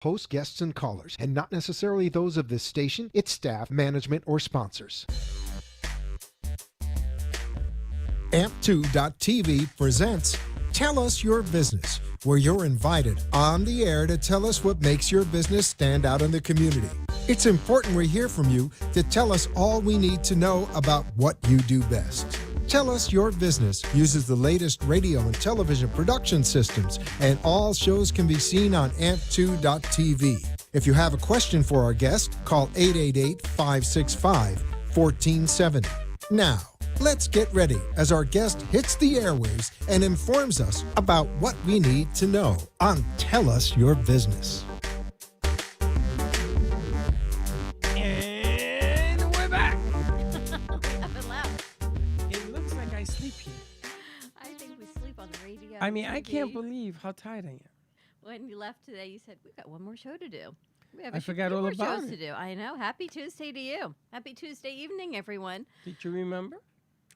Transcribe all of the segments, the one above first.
Hosts, guests, and callers, and not necessarily those of this station, its staff, management, or sponsors. AMP2.tv presents Tell Us Your Business, where you're invited on the air to tell us what makes your business stand out in the community. It's important we hear from you to tell us all we need to know about what you do best. Tell Us Your Business uses the latest radio and television production systems, and all shows can be seen on AMP2.tv. If you have a question for our guest, call 888-565-1470. Now, let's get ready as our guest hits the airwaves and informs us about what we need to know on Tell Us Your Business. And we're back. Up and loud. It looks like I sleep here. I think we sleep on the radio. I mean, I TV. can't believe how tired I am. When you left today, you said, we've got one more show to do. We have I forgot all more about shows it. to do. I know. Happy Tuesday to you. Happy Tuesday evening, everyone. Did you remember?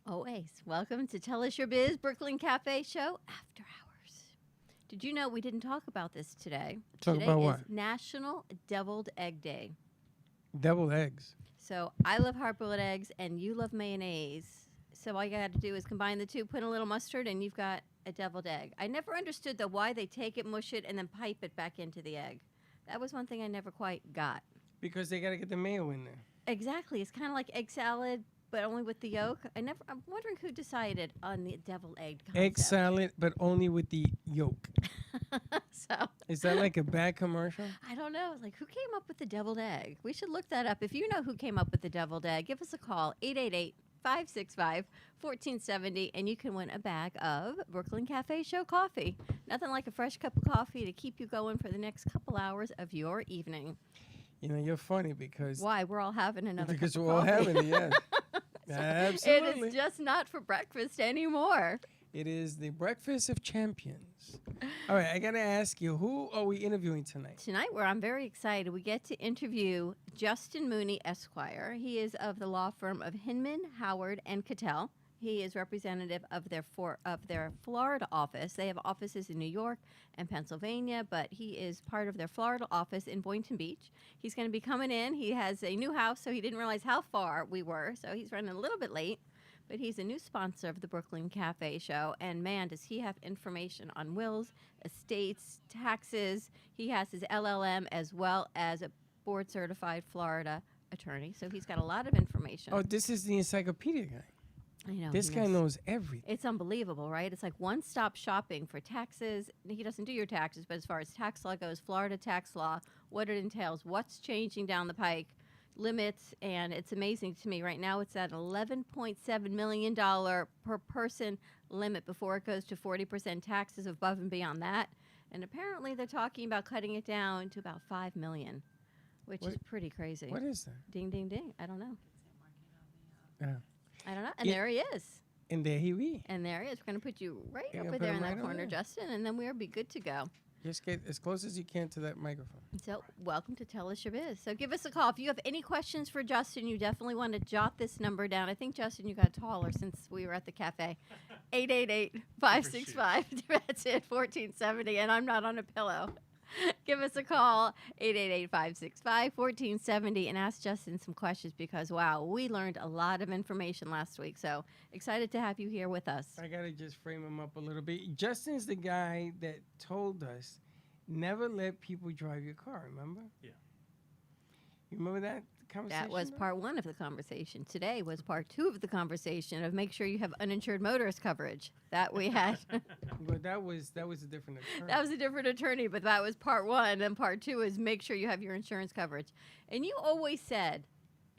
Always. Welcome to Tell Us Your Biz, Brooklyn Cafe Show After Hours. Did you know we didn't talk about this today? Talk today about is what? National Deviled Egg Day. Deviled eggs. So I love hard-boiled eggs, and you love mayonnaise. So all you got to do is combine the two, put in a little mustard, and you've got a deviled egg. I never understood, though, why they take it, mush it, and then pipe it back into the egg. That was one thing I never quite got. Because they got to get the mayo in there. Exactly. It's kind of like egg salad, but only with the yolk. I'm wondering who decided on the deviled egg concept. Egg salad, but only with the yolk. So Is that like a bad commercial? I don't know. Like, who came up with the deviled egg? We should look that up. If you know who came up with the deviled egg, give us a call, 888-565-1470, and you can win a bag of Brooklyn Cafe Show coffee. Nothing like a fresh cup of coffee to keep you going for the next couple hours of your evening. You know, you're funny because... Why? We're all having another Because cup of we're all coffee. having it, yes. Absolutely. It is just not for breakfast anymore. It is the breakfast of champions. All right, I got to ask you, who are we interviewing tonight? Tonight, where I'm very excited, we get to interview Justin Mooney, Esquire. He is of the law firm of Hinman, Howard, and Cattell. He is representative of their Florida office. They have offices in New York and Pennsylvania, but he is part of their Florida office in Boynton Beach. He's going to be coming in. He has a new house, so he didn't realize how far we were, so he's running a little bit late. But he's a new sponsor of the Brooklyn Cafe Show, and man, does he have information on wills, estates, taxes. He has his LLM as well as a board-certified Florida attorney, so he's got a lot of information. Oh, this is the encyclopedia guy. I know. This guy knows everything. It's unbelievable, right? It's like one-stop shopping for taxes. He doesn't do your taxes, but as far as tax law goes, Florida tax law, what it entails, what's changing down the pike, limits, and it's amazing to me. Right now it's at $11.7 million per person limit before it goes to 40% taxes above and beyond that. And apparently they're talking about cutting it down to about $5 million, which is pretty crazy. What is that? Ding, ding, ding. I don't know. Yeah. I don't know. And there he is. And there he be. And there he is. We're going to put you right You're over gonna put there him in that right over corner, there. Justin, and then we'll be good to go. Just get as close as you can to that microphone. So welcome to Tell Us Your Biz. So give us a call. If you have any questions for Justin, you definitely want to jot this number down. I think, Justin, you got taller since we were at the cafe. 888-565. That's it, 1470, and I'm not on a pillow. Give us a call, 888-565-1470, and ask Justin some questions because, wow, we learned a lot of information last week. So excited to have you here with us. I got to just frame him up a little bit. Justin's the guy that told us never let people drive your car, remember? Yeah. You remember that conversation? That was part one of the conversation. Today was part two of the conversation of make sure you have uninsured motorist coverage. That we had. But that was a different attorney. That was a different attorney, but that was part one. And part two is make sure you have your insurance coverage. And you always said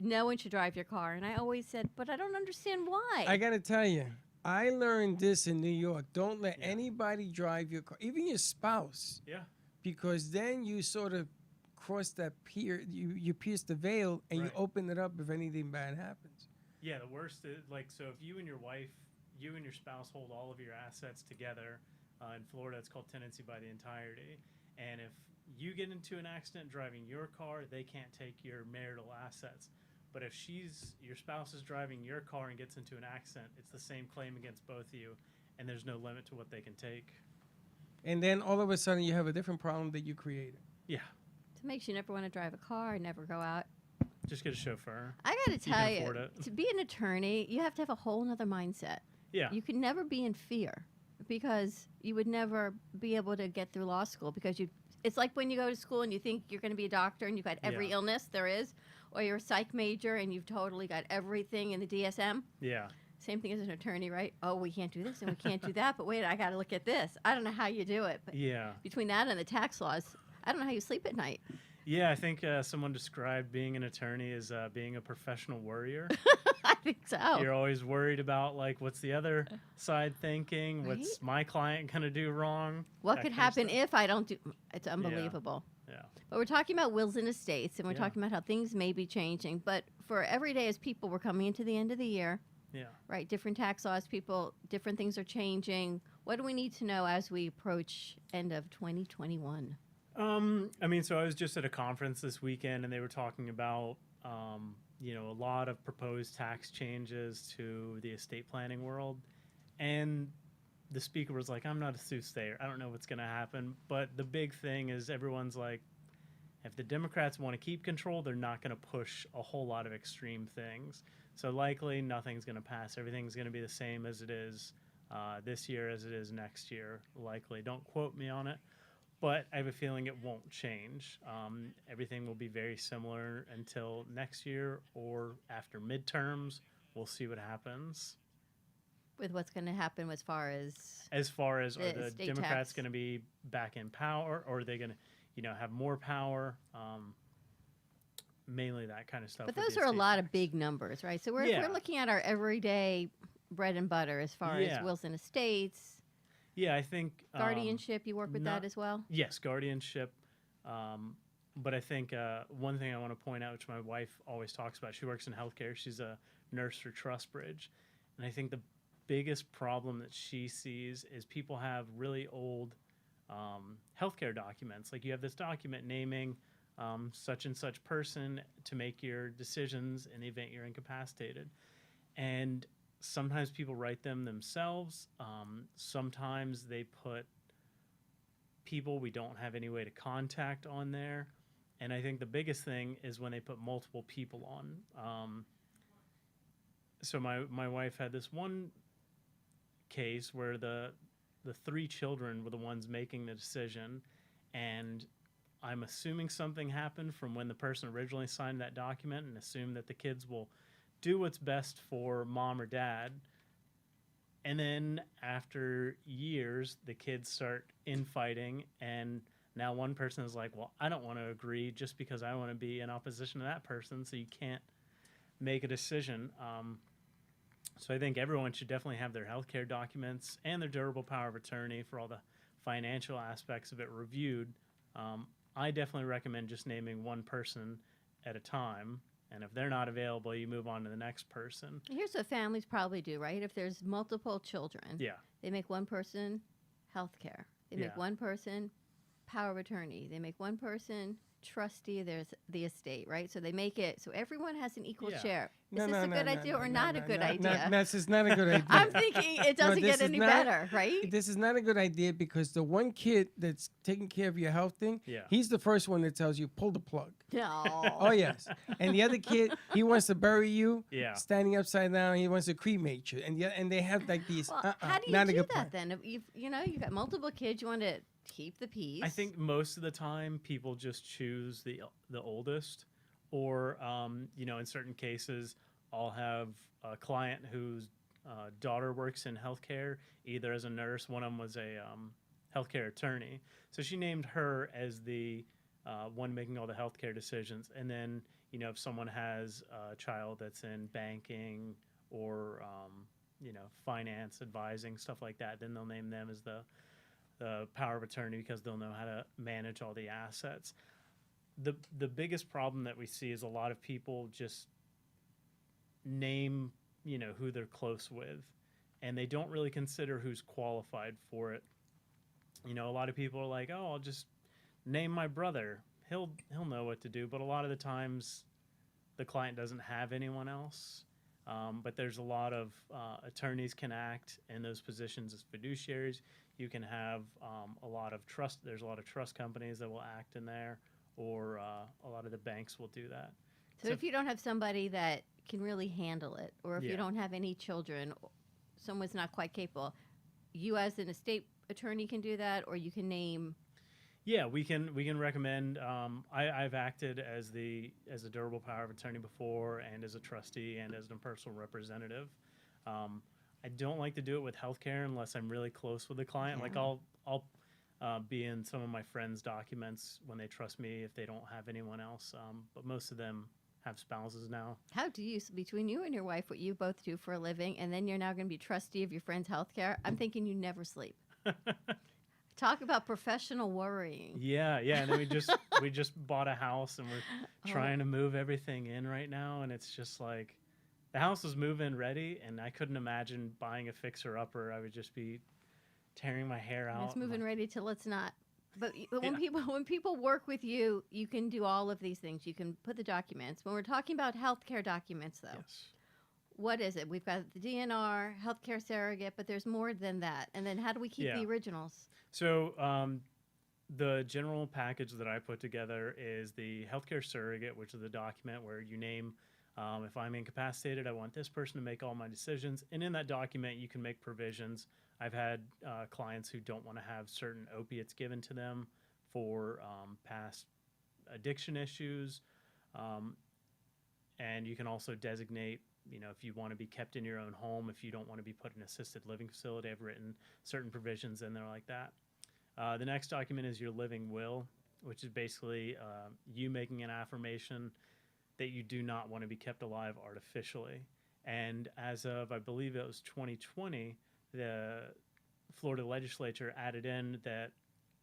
no one should drive your car. And I always said, but I don't understand why. I got to tell you, I learned this in New York. Don't let anybody drive your car, even your spouse. Yeah. Because then you sort of cross that you pierce the veil and you Right. open it up if anything bad happens. Yeah, the worst is, like, so if you and your wife, you and your spouse hold all of your assets together, in Florida it's called tenancy by the entirety, and if you get into an accident driving your car, they can't take your marital assets. But if your spouse is driving your car and gets into an accident, it's the same claim against both of you, and there's no limit to what they can take. And then all of a sudden you have a different problem that you created. Yeah. Makes you never want to drive a car, never go out. Just get a chauffeur. I got to You tell can you, afford it. to be an attorney, you have to have a whole nother mindset. Yeah. You can never be in fear because you would never be able to get through law school because it's like when you go to school and you think you're going to be a doctor and you've got every Yeah. illness there is, or you're a psych major and you've totally got everything in the DSM. Yeah. Same thing as an attorney, right? Oh, we can't do this and we can't do that, but wait, I got to look at this. I don't know how you do it, but Yeah. between that and the tax laws, I don't know how you sleep at night. Yeah, I think someone described being an attorney as being a professional worrier. I think so. You're always worried about, like, what's the other side thinking? What's my client going to do wrong? What That could kind of happen stuff. if I don't do? It's unbelievable. Yeah. But we're talking about wills and estates, and we're Yeah. talking about how things may be changing. But for every day, as people, we're coming into the end of the year, Yeah. right? Different tax laws, different things are changing. What do we need to know as we approach end of 2021? I mean, so I was just at a conference this weekend, and they were talking about, a lot of proposed tax changes to the estate planning world. And the speaker was like, I'm not a soothsayer. I don't know what's going to happen. But the big thing is everyone's like, if the Democrats want to keep control, they're not going to push a whole lot of extreme things. So likely nothing's going to pass. Everything's going to be the same as it is this year as it is next year, likely. Don't quote me on it. But I have a feeling it won't change. Everything will be very similar until next year or after midterms. We'll see what happens. With what's going to happen as far as Are the the estate Democrats tax. going to be back in power, or are they going to, have more power? Mainly that kind of stuff. But with those the are a estate lot of tax. big numbers, right? So Yeah. we're looking at our everyday bread and butter as far as Yeah. wills and estates, Yeah, I think guardianship. You work with not- that as well? Yes, guardianship. But I think one thing I want to point out, which my wife always talks about, she works in healthcare. She's a nurse for Trustbridge. And I think the biggest problem that she sees is people have really old healthcare documents. Like you have this document naming such and such person to make your decisions in the event you're incapacitated. And sometimes people write them themselves. Sometimes they put people we don't have any way to contact on there. And I think the biggest thing is when they put multiple people on. So my wife had this one case where the three children were the ones making the decision, and I'm assuming something happened from when the person originally signed that document, and assume that the kids will do what's best for mom or dad. And then after years, the kids start infighting, and now one person is like, well, I don't want to agree just because I want to be in opposition to that person, so you can't make a decision. So I think everyone should definitely have their healthcare documents and their durable power of attorney for all the financial aspects of it reviewed. I definitely recommend just naming one person at a time. And if they're not available, you move on to the next person. Here's what families probably do, right? If there's multiple children, Yeah. they make one person health care. They make Yeah. one person power of attorney. They make one person trustee of the estate, right? So they make it so everyone has an equal Yeah. share. Is this a good idea or not a good idea? This is not a good idea. I'm thinking it doesn't this get is any not- better, right? This is not a good idea because the one kid that's taking care of your health thing, Yeah. he's the first one that tells you pull the plug. No. Oh yes, and the other kid, he wants to bury you, Yeah. standing upside down. He wants to cremate you, and they have like these. Well, how do you not a do good that plan. then? If you've got multiple kids, you want to keep the peace. I think most of the time people just choose the oldest, or in certain cases, I'll have a client whose daughter works in healthcare, either as a nurse. One of them was a healthcare attorney, so she named her as the one making all the healthcare decisions. And then if someone has a child that's in banking or finance advising, stuff like that, then they'll name them as the power of attorney because they'll know how to manage all the assets. The biggest problem that we see is a lot of people just name who they're close with, and they don't really consider who's qualified for it. A lot of people are like, oh, I'll just name my brother, he'll know what to do. But a lot of the times the client doesn't have anyone else. But there's a lot of attorneys can act in those positions as fiduciaries. You can have a lot of trust. There's a lot of trust companies that will act in there, or lot of the banks will do that. So if you don't have somebody that can really handle it, or if you Yeah. don't have any children, someone's not quite capable, you as an estate attorney can do that, or you can name. Yeah, we can recommend. I've acted as a durable power of attorney before, and as a trustee, and as a personal representative. I don't like to do it with healthcare unless I'm really close with the client. Like Yeah. I'll be in some of my friends' documents when they trust me if they don't have anyone else. But most of them have spouses now. How do you, between you and your wife, what you both do for a living, and then you're now going to be trustee of your friend's healthcare? I'm thinking you never sleep. Talk about professional worrying. Yeah, and then we just bought a house, and we're trying to move everything in right now, and it's just like the house was move-in ready, and I couldn't imagine buying a fixer-upper. I would just be tearing my hair out. Let's move in ready till it's not. But Yeah. when people work with you, you can do all of these things. You can put the documents. When we're talking about healthcare documents, though, Yes. what is it? We've got the DNR, healthcare surrogate, but there's more than that. And then how do we keep Yeah. the originals? So the general package that I put together is the healthcare surrogate, which is the document where you name, if I'm incapacitated, I want this person to make all my decisions. And in that document, you can make provisions. I've had clients who don't want to have certain opiates given to them for past addiction issues. And you can also designate, if you want to be kept in your own home, if you don't want to be put in an assisted living facility. I've written certain provisions in there like that. The next document is your living will, which is basically you making an affirmation that you do not want to be kept alive artificially. And as of, I believe it was 2020, the Florida legislature added in that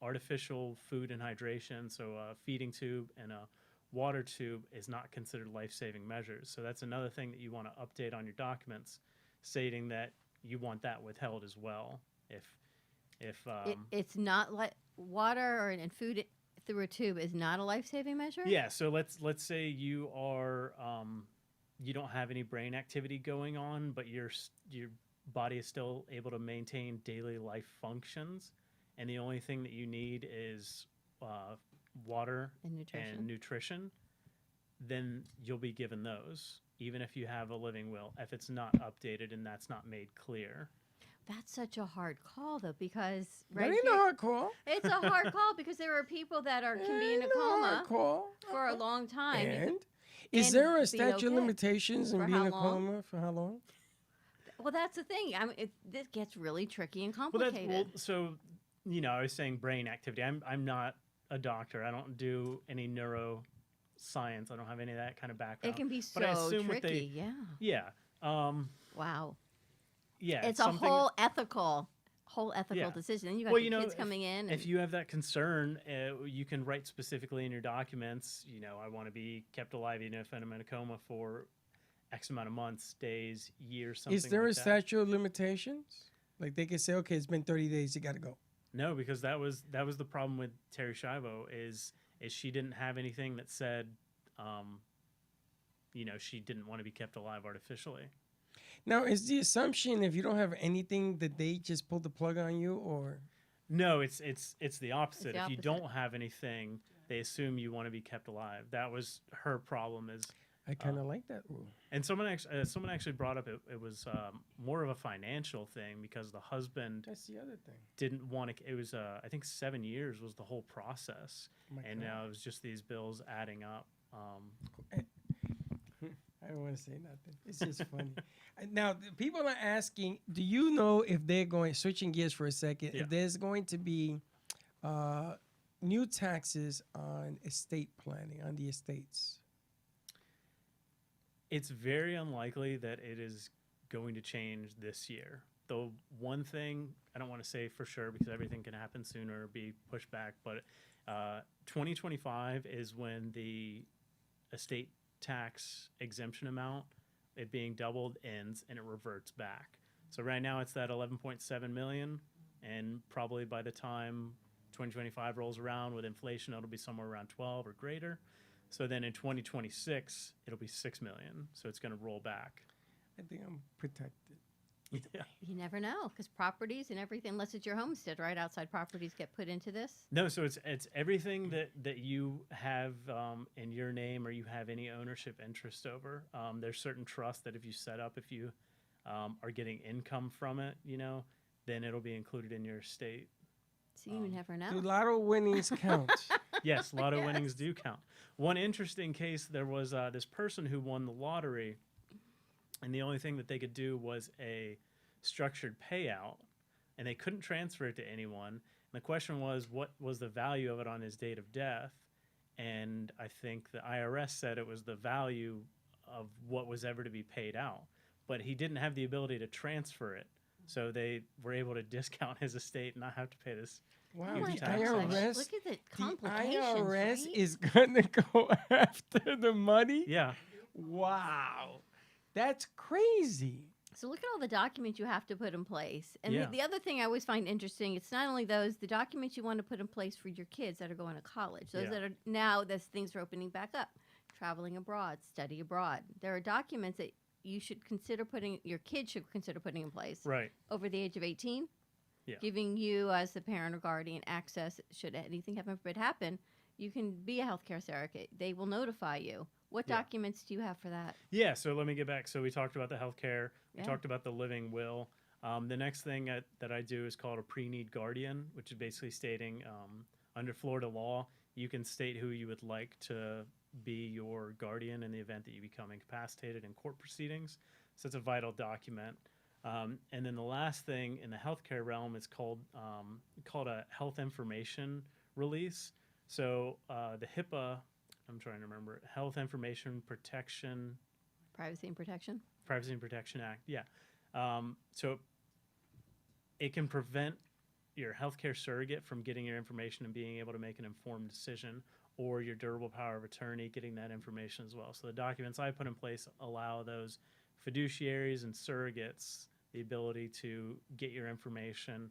artificial food and hydration, so a feeding tube and a water tube, is not considered life-saving measures. So that's another thing that you want to update on your documents, stating that you want that withheld as well. It's not like water and food through a tube is not a life-saving measure? Yeah, so let's say you are you don't have any brain activity going on, but your body is still able to maintain daily life functions, and the only thing that you need is water And nutrition. then you'll be given those, even if you have a living will, if it's not updated and that's not made clear. That's such a hard call, though, because That ain't a hard call. it's a hard call because there are people that can be in a Ain't no coma hard call. for a long time. You And could- is and there a be statute of okay. limitations in For being how a long? coma? For how long? well, that's the thing. I mean, this gets really tricky and Well, complicated. so I was saying brain activity. I'm not a doctor. I don't do any neuroscience. I don't have any of that kind of background. it can be but I so assume what tricky. they- Yeah. Yeah. Wow. Yeah. It's a something- whole ethical Yeah. decision. Then you got Well, the kids if- coming in. If you have that concern, you can write specifically in your documents, I want to be kept alive even if I'm in a coma for X amount of months, days, years, something Is there like a that. statute of limitations? Like they can say, okay, it's been 30 days, you got to go. No, because that was the problem with Terry Schiavo is she didn't have anything that said, she didn't want to be kept alive artificially. Now, is the assumption if you don't have anything that they just pull the plug on you, or No, it's the opposite. the If you opposite. don't have anything, they assume you want to be kept alive. That was her problem. I kind of like that rule. And someone actually brought up it was more of a financial thing because the husband That's the other thing. didn't want to. It was I think 7 years was the whole process, My and God. now it was just these bills adding up. I don't want to say nothing. It's just funny. Now, the people are asking, do you know if they're switching gears for a second, Yeah. if there's going to be new taxes on estate planning, on the estates? It's very unlikely that it is going to change this year. The one thing I don't want to say for sure because everything can happen sooner or be pushed back, but 2025 is when the estate tax exemption amount, it being doubled, ends and it reverts back. So right now it's that 11.7 million, and probably by the time 2025 rolls around with inflation, it'll be somewhere around 12 or greater. So then in 2026, it'll be 6 million. So it's going to roll back. I think I'm protected. Yeah. You never know, because properties and everything, unless it's your homestead, right? Outside properties get put into this. No, so it's everything that you have in your name or you have any ownership interest over. There's certain trusts that if you set up, if you are getting income from it, then it'll be included in your estate. So you never know. Do lotto winnings count? Yes, lotto winnings do count. One interesting case, there was this person who won the lottery, and the only thing that they could do was a structured payout, and they couldn't transfer it to anyone. And the question was, what was the value of it on his date of death? And I think the IRS said it was the value of what was ever to be paid out. But he didn't have the ability to transfer it. So they were able to discount his estate and not have to pay this. Wow, huge the tax. IRS, Look at the the complications, IRS right? is going to go after the money? Yeah. Wow. That's crazy. So look at all the documents you have to put in place. And Yeah. the other thing I always find interesting, it's not only the documents you want to put in place for your kids that are going to college, those Yeah. that are now, those things are opening back up, traveling abroad, study abroad. There are documents that you should consider putting, your kids should consider putting in place Right. over the age of 18, Yeah. giving you as the parent or guardian access, should anything heaven forbid happen, you can be a healthcare surrogate. They will notify you. What Yeah. documents do you have for that? Yeah, so let me get back. So we talked about the healthcare. We Yeah. talked about the living will. The next thing that I do is called a pre-need guardian, which is basically stating under Florida law, you can state who you would like to be your guardian in the event that you become incapacitated in court proceedings. So it's a vital document. And then the last thing in the healthcare realm is called a health information release. So the HIPAA, I'm trying to remember it, Health Information Protection, Privacy and protection? Privacy and Protection Act. Yeah. So it can prevent your healthcare surrogate from getting your information and being able to make an informed decision, or your durable power of attorney getting that information as well. So the documents I put in place allow those fiduciaries and surrogates the ability to get your information,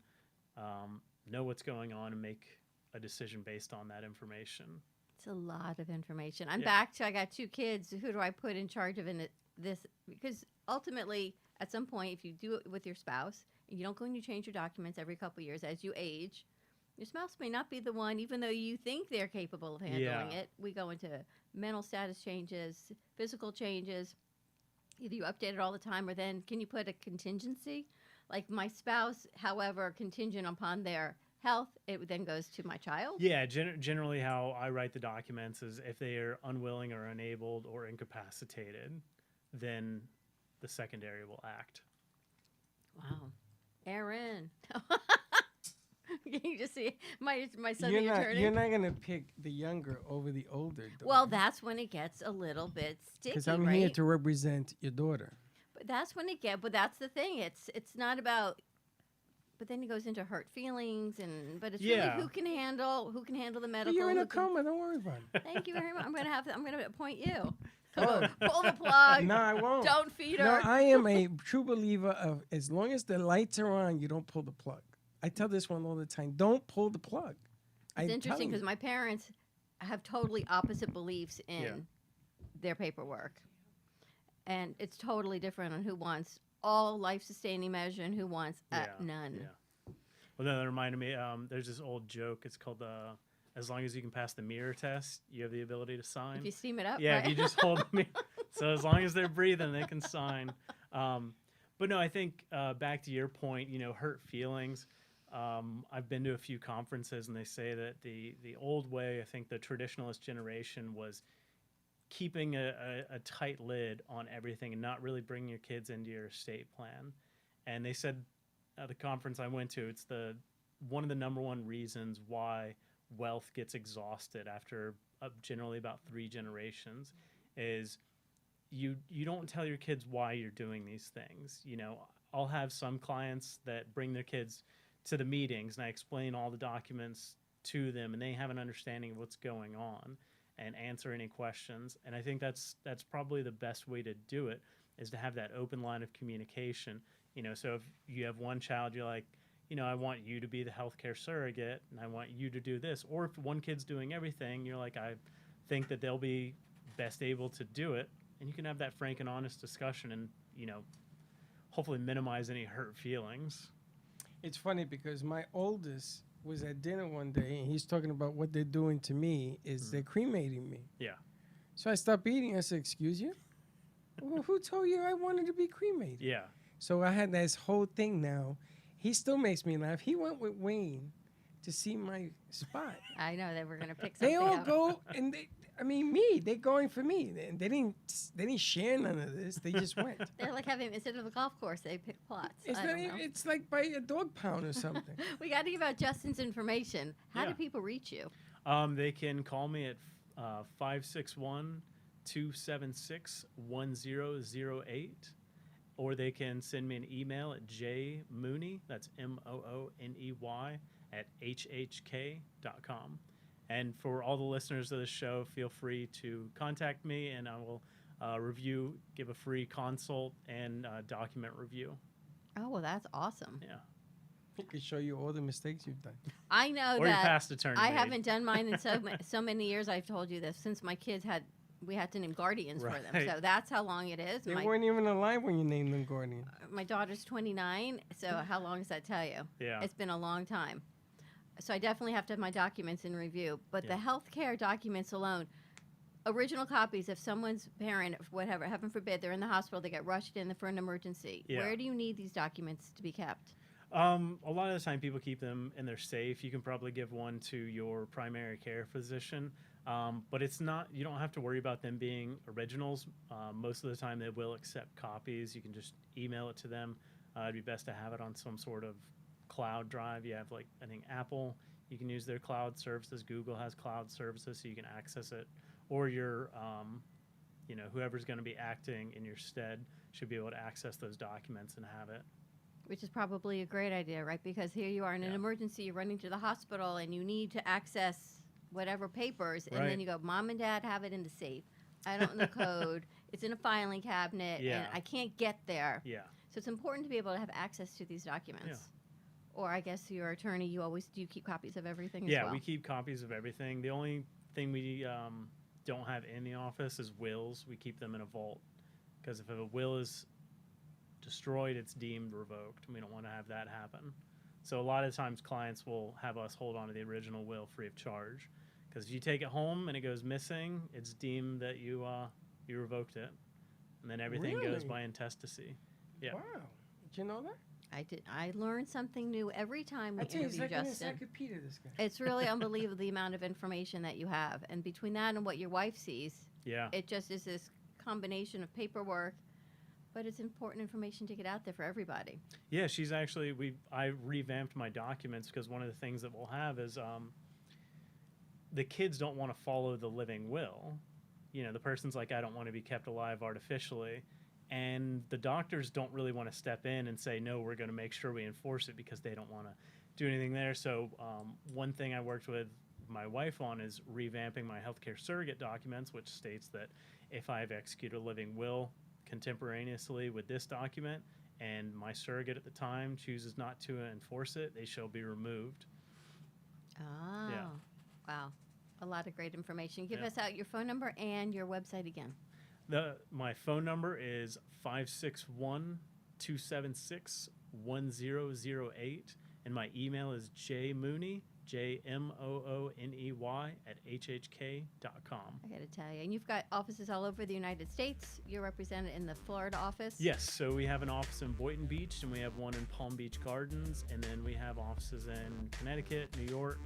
know what's going on, and make a decision based on that information. It's a lot of information. I'm Yeah. back to, I got 2 kids. Who do I put in charge of this? Because ultimately, at some point, if you do it with your spouse, and you don't go and you change your documents every couple of years as you age, your spouse may not be the one, even though you think they're capable of handling Yeah. it. We go into mental status changes, physical changes. Either you update it all the time, or then can you put a contingency? Like my spouse, however, contingent upon their health, it then goes to my child. Yeah, generally how I write the documents is if they are unwilling or unable or incapacitated, then the secondary will act. Wow. Aaron. You just see my son, You're the not, attorney. you're not going to pick the younger over the older daughter. Well, that's when it gets a little bit sticky, because I'm right? here to represent your daughter. But that's when it but that's the thing. It's not about. But then he goes into hurt feelings, but it's Yeah. really who can handle the medical. You're in who a can- coma. Don't worry about it. Thank you very much. I'm gonna appoint you. Oh. Pull the plug. No, I won't. Don't feed No, her. I am a true believer of as long as the lights are on, you don't pull the plug. I tell this one all the time. Don't pull the plug. It's interesting because my parents have totally opposite beliefs in Yeah. their paperwork. And it's totally different on who wants all life-sustaining measure and who wants none. Yeah. Well, then that reminded me, there's this old joke. It's called as long as you can pass the mirror test, you have the ability to sign. If you steam it up, Yeah, right? if you just hold the mirror. So as long as they're breathing, they can sign. But no, I think back to your point, hurt feelings. I've been to a few conferences, and they say that the old way, I think the traditionalist generation was keeping a tight lid on everything and not really bringing your kids into your estate plan. And they said at the conference I went to, it's one of the number one reasons why wealth gets exhausted after generally about 3 generations is you don't tell your kids why you're doing these things. I'll have some clients that bring their kids to the meetings, and I explain all the documents to them, and they have an understanding of what's going on and answer any questions. And I think that's probably the best way to do it, is to have that open line of communication. So if you have one child, you're like, I want you to be the healthcare surrogate, and I want you to do this. Or if one kid's doing everything, you're like, I think that they'll be best able to do it. And you can have that frank and honest discussion, and, hopefully minimize any hurt feelings. It's funny because my oldest was at dinner one day and he's talking about what they're doing to me is they're cremating me. Yeah. So I stopped eating. I said, "Excuse you? Well, who told you I wanted to be cremated?" Yeah. So I had this whole thing now. He still makes me laugh. He went with Wayne to see my spot. I know that we're gonna pick something They all up. go and they're going for me. They didn't share none of this. They just went. They're like having, instead of a golf course, they pick plots. It's I not don't even, know. it's like by a dog pound or something. We got to give out Justin's information. How do Yeah. people reach you? They can call me at 561-276-1008, or they can send me an email at jmooney, that's MOONEY, at hhk.com. And for all the listeners of the show, feel free to contact me, and I will give a free consult and document review. Oh, well, that's awesome. Yeah. He can show you all the mistakes you've done. I know Or your that past attorney. I made. haven't done mine in so many years. I've told you this since my kids we had to name guardians for them. Right. So that's how long it is. They weren't even alive when you named them guardian. My daughter's 29. So how long does that tell you? Yeah. It's been a long time. So I definitely have to have my documents in review. But Yeah. the healthcare documents alone, original copies, if someone's parent, whatever, heaven forbid, they're in the hospital, they get rushed in for an emergency. Yeah. Where do you need these documents to be kept? A lot of the time people keep them in their safe. You can probably give one to your primary care physician, but it's not, you don't have to worry about them being originals. Most of the time they will accept copies. You can just email it to them. It'd be best to have it on some sort of cloud drive. You have, like, I think Apple, you can use their cloud services. Google has cloud services, so you can access it. Or your, whoever's going to be acting in your stead should be able to access those documents and have it. Which is probably a great idea, right? Because here you are in an Yeah. emergency, you're running to the hospital, and you need to access whatever papers, and then Right. you go, Mom and Dad have it in the safe. I don't know the code. It's in a filing cabinet, Yeah. and I can't get there. Yeah. So it's important to be able to have access to these documents. Or I guess your attorney, do you keep copies of everything as Yeah, well? we keep copies of everything. The only thing we don't have in the office is wills. We keep them in a vault because if a will is destroyed, it's deemed revoked. We don't want to have that happen. So a lot of times clients will have us hold on to the original will free of charge because if you take it home and it goes missing, it's deemed that you revoked it, and then everything goes Really? by intestacy. Yeah. Wow. Did you know that? I learn something new every time we I tell you, it's interview like an Justin. encyclopedia, this guy. It's really unbelievable the amount of information that you have. And between that and what your wife sees, Yeah. it just is this combination of paperwork, but it's important information to get out there for everybody. Yeah, she's actually I revamped my documents because one of the things that we'll have is the kids don't want to follow the living will. You know, the person's like, I don't want to be kept alive artificially. And the doctors don't really want to step in and say, no, we're going to make sure we enforce it because they don't want to do anything there. So one thing I worked with my wife on is revamping my healthcare surrogate documents, which states that if I've executed a living will contemporaneously with this document and my surrogate at the time chooses not to enforce it, they shall be removed. Oh, wow. A lot of great information. Give Yeah. us out your phone number and your website again. My phone number is 561-276-1008, and my email is jmooney, JMOONEY @hhk.com. I got to tell you. And you've got offices all over the United States. You're represented in the Florida office. Yes, so we have an office in Boynton Beach, and we have one in Palm Beach Gardens, and then we have offices in Connecticut, New York,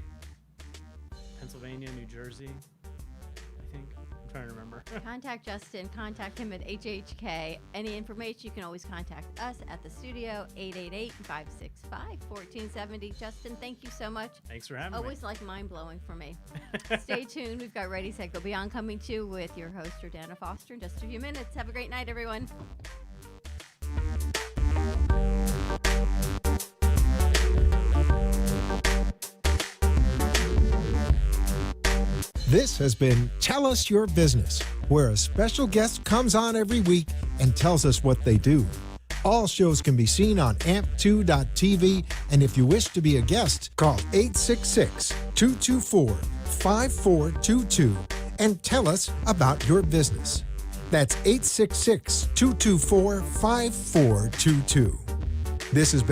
Pennsylvania, New Jersey, I think. I'm trying to remember. Contact Justin. Contact him at HHK. Any information, you can always contact us at the studio, 888-565-1470. Justin, thank you so much. Thanks for having Always like mind-blowing for me. Stay tuned. We've got Ready, Set, Go Beyond coming to you with your host, Jordana Foster, in just a few minutes. Have a great night, everyone. This has been Tell Us Your Business, where a special guest comes on every week and tells us what they do. All shows can be seen on amp2.tv, and if you wish to be a guest, call 866-224-5422 and tell us about your business. That's 866-224-5422. This has been